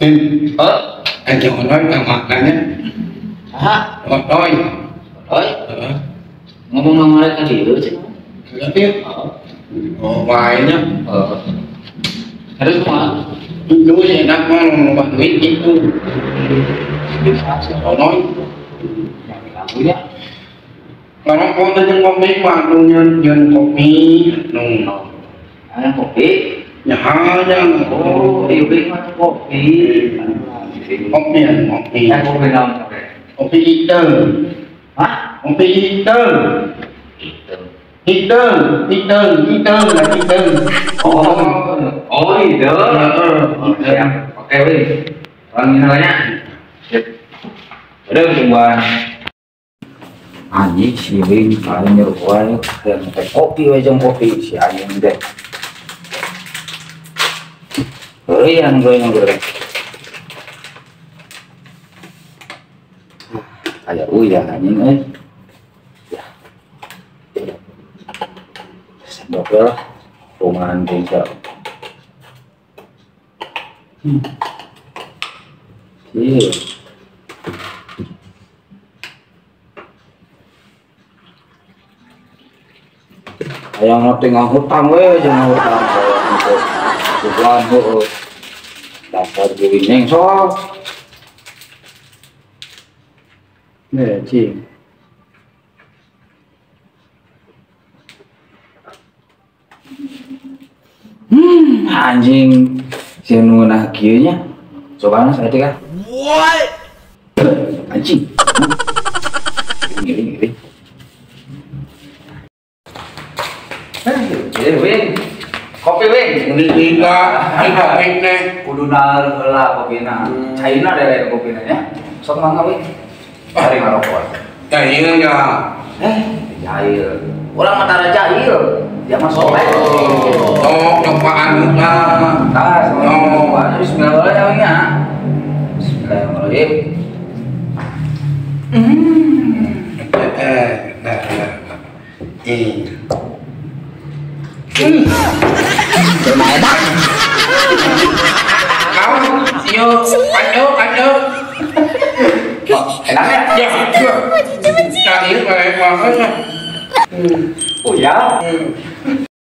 Anh chồng nói tao mặt này nhé. Ngọt đôi. Ngomong-ngomong mereka dulu sih. Gak biết. Vài nhá. Terus semua. Dulu vậy đang mang bạn biết itu. Họ nói. Punya. Kalau kau tanya kopi mah nhân kopi, Yang kopi. ya aja. Oh, ibu mah kopi. Kopi. Yang kopi nama. Kopi hitam. Hah? Kopi hitam. Hitam là hitam. Oh itu. Oke, wih. Orang misalnya. Udah tungguan. Anjing si Wing paling nyuruh wae dan teh kopi wae jeung kopi si anjing teh. Heuh yang gue aya uya anjing euy. Ya. Sendok lah rumahan desa. Iya. Yang tinggal hutang we jangan hutang untuk tujuan huruf dasar gini so nih cing anjing si nuna kieunya coba saya tiga what anjing gini Wing, kopi Wing. Ini kopi nih. Kudu nalar heula kopina. Cairna deh kopina ya. Sok mangga Wing. Hari ngarokok. Cair ya. Cair. Ulang mata cair. Dia mah soleh. Oh, apaan kita? Tas, bismillahirrahmanirrahim ya. Bismillahirrahmanirrahim. Bermaedak. Kau, yuk, ayo. Enak ya? Ya, cair kayak banget. Oh ya?